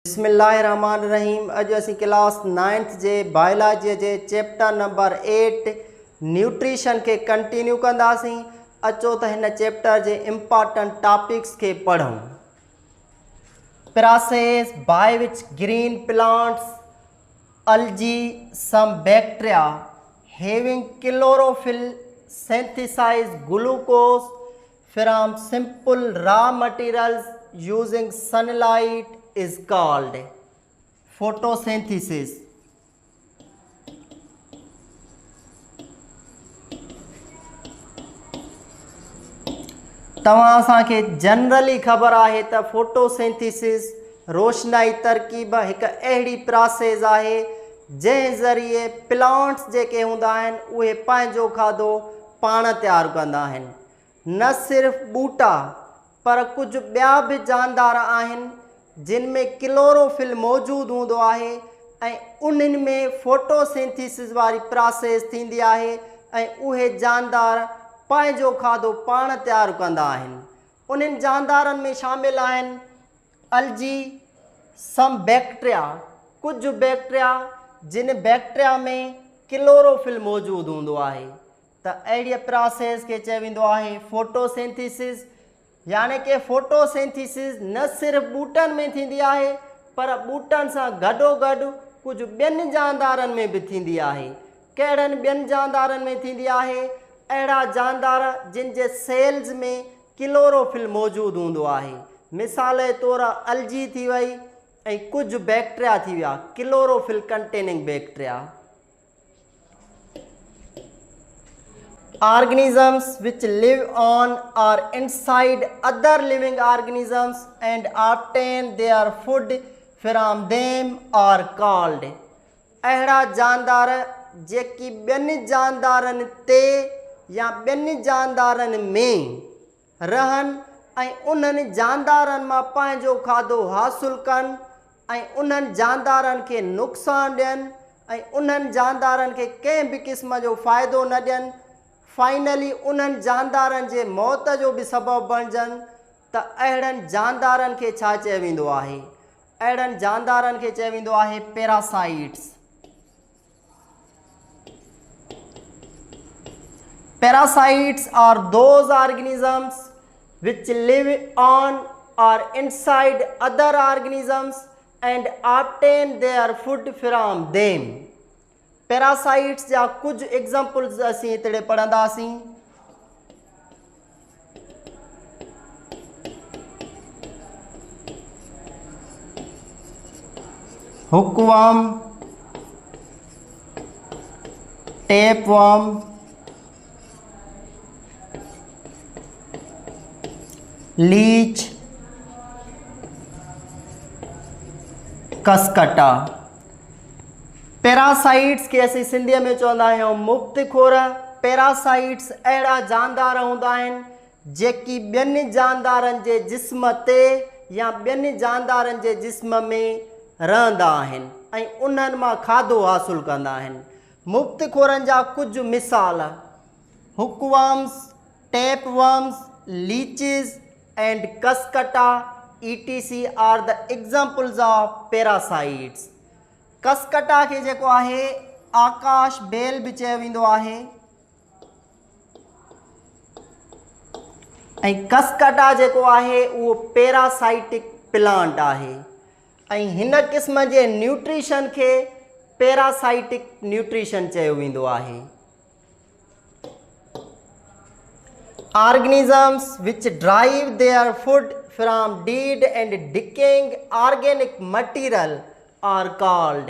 बिस्मिल्लाहिर्रहमानिर्रहीम। अज असी क्लास 9th जे बायोलॉजी जे चैप्टर नंबर 8 न्यूट्रिशन के कंटिन्यू कंदासीं। अचो त हिन चैप्टर जे इम्पॉर्टेंट टॉपिक्स के पढ़ूं। Process by which green plants algae some bacteria having chlorophyll synthesize glucose from simple raw materials using sunlight is called photosynthesis. तव्हां असांखे generally ख़बर आहे त फोटोसिंथेसिस रोशनाई तरकीब हिकु अहिड़ी प्रोसेस आहे जंहिं ज़रिए प्लांट्स जेके हूंदा आहिनि उहे पंहिंजो खाधो पाण तयारु कंदा आहिनि। न सिर्फ़ु ॿूटा पर कुझु ॿिया बि जानदार आहिनि जिन में क्लोरोफिल मौजूदु हूंदो आहे ऐं उन्हनि में फोटोसिंथेसिस वारी प्रोसेस थींदी आहे ऐं उहे जानदार पंहिंजो खाधो पाण तयारु कंदा आहिनि। उन्हनि जानदारनि में शामिल आहिनि अलजी, सम बैक्टीरिया, कुझु बैक्टीरिया जिन बैक्टीरिया में क्लोरोफिल मौजूदु हूंदो आहे। त अहिड़ी प्रोसेस खे चयो वेंदो आहे फोटोसिंथेसिस। यानी कि फोटोसिंथेसिस न सिर्फ़ु ॿूटनि में थींदी आहे पर ॿूटनि सां गॾोगॾु कुझु ॿियनि जानदारनि में बि थींदी आहे। कहिड़नि ॿियनि जानदारनि में थींदी आहे? अहिड़ा जानदार जिन जे सेल्स में क्लोरोफिल मौजूदु हूंदो आहे। मिसाल जे तौरु अलजी थी वई ऐं कुझु बैक्टीरिया थी विया chlorophyll containing bacteria. Organisms which live on or inside other living organisms and obtain their food from them are called। अहिड़ा जानदार जेकी ॿियनि जानदारनि ते या ॿियनि जानदारनि में रहनि ऐं उन्हनि जानदारनि मां पंहिंजो खाधो हासिलु कनि ऐं उन्हनि जानदारनि खे नुक़सानु ॾियनि ऐं उन्हनि जानदारनि खे कंहिं बि क़िस्म जो फ़ाइदो न ॾियनि, फाइनली उन्हनि जानदारनि जे मौत जो बि सबबु बणिजनि, त अहिड़नि जानदारनि खे छा चयो वेंदो आहे? अहिड़नि जानदारनि खे चयो वेंदो आहे parasites. Parasites are those organisms which live on or inside other organisms and obtain their food from them। Parasites जा कुछ एग्जाम्पल्स असीं हिते पढ़ंदासीं। हुकवर्म, टेपवर्म, लीच, कसकटा। पैरासाइट्स के असीं सिंधीअ में चवंदा आहियूं मुफ़्तख़ोर। पैरासाइट्स अहिड़ा जानदार हूंदा आहिनि जेकी ॿियनि जानदारनि जे जिस्म ते या ॿियनि जानदारनि जे जिस्म में रहंदा आहिनि ऐं उन्हनि मां खाधो हासिलु कंदा आहिनि। मुफ़्तख़ोरनि जा कुझु मिसाल हुकवर्म्स, tapeworms, लीचिस and kaskata etc are the examples of parasites। kaskata खे जेको आहे आकाश बेल बि चयो वेंदो आहे ऐं kaskata जेको आहे उहो पैरासाइटिक प्लांट आहे ऐं हिन क़िस्म जे न्यूट्रिशन खे पैरासाइटिक न्यूट्रिशन चयो वेंदो आहे। Organisms which derive their food from dead and decaying organic material are called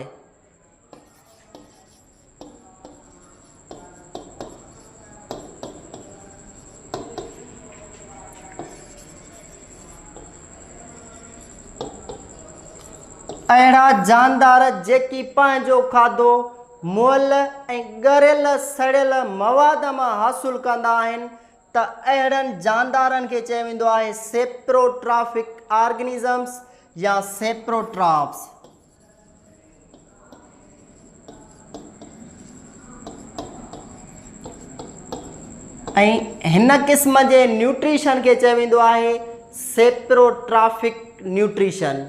अहिड़ा जानदार जेकी पंहिंजो खाधो मुअल ऐं ॻरियल सड़ियल मवाद मां हासिलु कंदा आहिनि, त अहिड़नि जानदारनि खे चयो वेंदो आहे सेप्रोट्रॉफिक ऑर्गेनिजम्स या सेप्रोट्रॉप्स। हिन किस्म के न्यूट्रिशन के चयो वेंदो आहे सेप्रोट्रॉफिक न्यूट्रिशन।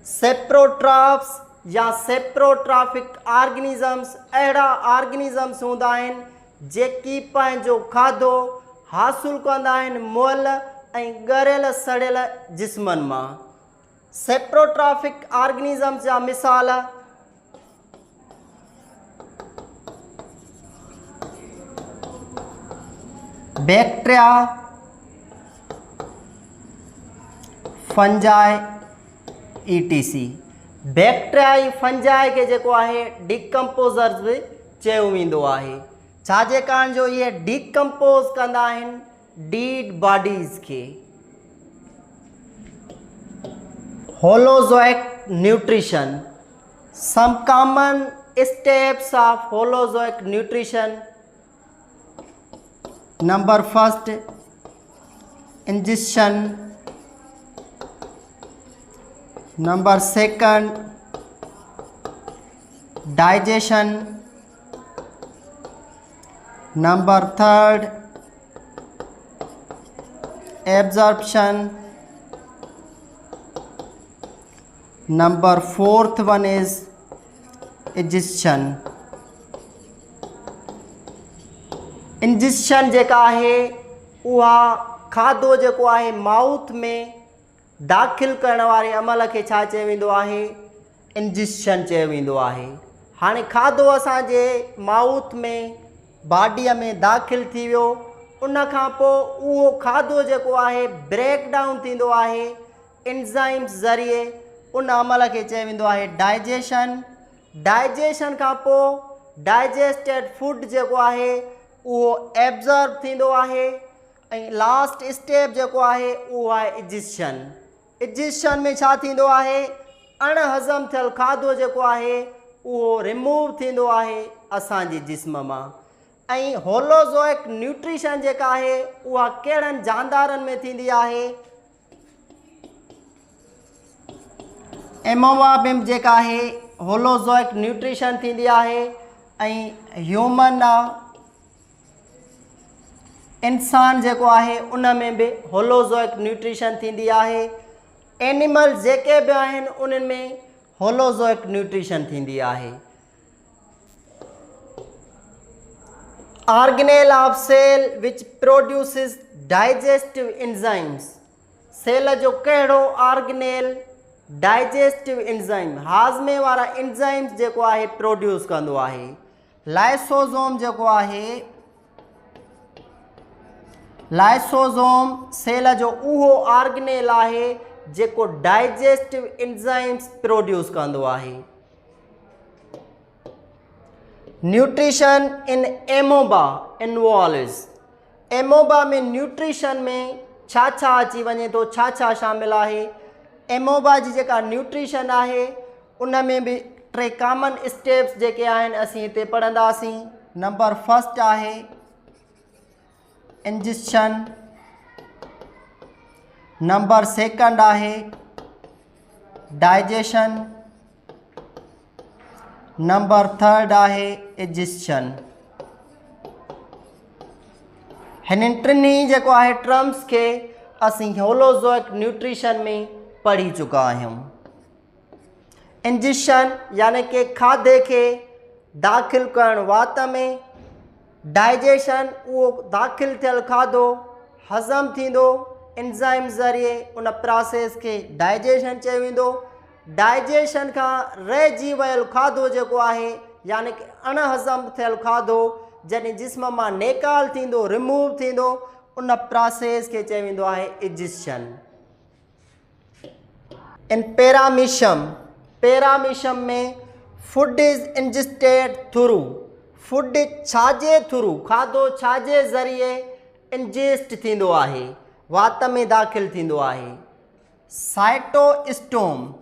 सेप्रोट्राफ्स या सेप्रोट्राफिक ऑर्गेनिजम्स अहिड़ा ऑर्गेनिजम्स हूंदा आहिनि जेकी पंहिंजो खाधो हासिलु कंदा आहिनि मुअल ऐं ॻरियल सड़ियल जिस्मनि मां। सेप्रोट्राफिक ऑर्गेनिजम्स जा मिसाल बैक्टीरिया, फंजाई ETC। बैक्टीरिया ऐं फंजाई खे जेको आहे डिकम्पोज़र्स बि चयो वेंदो आहे, छाजे कारण जो इहे डिकम्पोज़ कंदा आहिनि डीड बॉडीज़ खे। Holozoic nutrition. Some common steps of holozoic nutrition. Number first, ingestion. Number second, digestion. Number third, absorption. Number fourth one is ingestion. Ingestion जेका आहे उहा खाधो जेको आहे माउथ में दाख़िल करण वारे अमल खे छा चयो वेंदो आहे? इंजेक्शन चयो वेंदो आहे। हाणे खाधो असांजे माउथ में बॉडीअ में दाख़िल थी वियो, उन खां पोइ उहो खाधो जेको आहे ब्रेक डाउन थींदो आहे एंजाइम्स ज़रिए, उन अमल खे चयो वेंदो आहे डाइजेशन। डाइजेशन खां पोइ डाइजेस्टेड फूड जेको आहे उहो एब्ज़ॉर्ब थींदो आहे ऐं लास्ट स्टेप जेको आहे उहो आहे इंजेक्शन। इंजेक्शन में छा थींदो आहे? अणहज़म थियल खाधो जेको आहे उहो रिमूव थींदो आहे असांजे जिस्म मां। ऐं होलोज़ोइक न्यूट्रिशन जेका आहे उहा कहिड़नि जानदारनि में थींदी आहे? एमोबा में जेका आहे होलोज़ोइक न्यूट्रिशन थींदी आहे ऐं ह्यूमन इंसान जेको आहे उन में बि होलोज़ोइक न्यूट्रिशन थींदी आहे। एनिमल जेके बि आहिनि उन्हनि में होलोज़ोइक न्यूट्रिशन थींदी आहे। Organelle of cell which प्रोड्यूसिस digestive enzymes. Sale जो कहिड़ो ऑर्गेनेल डाइजेस्टिव एंजाइम हाज़मे वारा एंजाइम्स जेको आहे प्रोड्यूस कंदो आहे? लाइसोसोम जेको आहे, लाइसोसोम सेल जो उहो ऑर्गेनेल आहे जेको डाइजेस्टिव एंजाइम्स प्रोड्यूस कंदो आहे। Nutrition in amoeba involves. Amoeba में न्यूट्रिशन में छा छा अची वञे थो, छा छा शामिल आहे? एमोबा जी जेका न्यूट्रिशन आहे उन में बि टे कॉमन स्टेप्स जेके आहिनि असीं हिते पढ़ंदासीं। नंबर फर्स्ट आहे इंजेक्शन। नंबर सेकंड आहे डाइजेशन। नंबर थर्ड आहे इंजेक्शन। हिननि टिनी जेको आहे टर्म्स खे असीं होलोज़ोइक न्यूट्रिशन में पढ़ी चुका आहियूं। इंजेक्शन यानी कि खाधे खे दाख़िल करणु वात में, डाइजेशन उहो दाख़िल थियल खाधो हज़म थींदो एंजाइम ज़रिए, उन प्रोसेस खे डाइजेशन चयो वेंदो। डाइजेशन खां रहिजी वियल खाधो जेको आहे यानी कि अणहज़म थियल खाधो जॾहिं जिस्म मां नेकाल थींदो, रिमूव थींदो, उन प्रोसेस खे चयो वेंदो आहे इंजेक्शन। इन पैरामीशियम में food is ingested through. Food छाजे थ्रू, खाधो छाजे ज़रिए इंजेस्ट थींदो आहे, वात में दाख़िल थींदो आहे? साइटोस्टोम।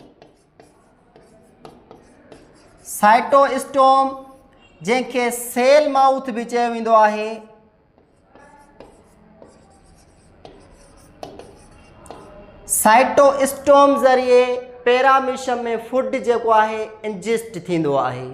साइटोस्टोम जंहिंखे सेल माउथ बि चयो वेंदो आहे। साइटोस्टोम ज़रिए पैरामीशियम में फूड जेको आहे इंजेस्ट थींदो आहे।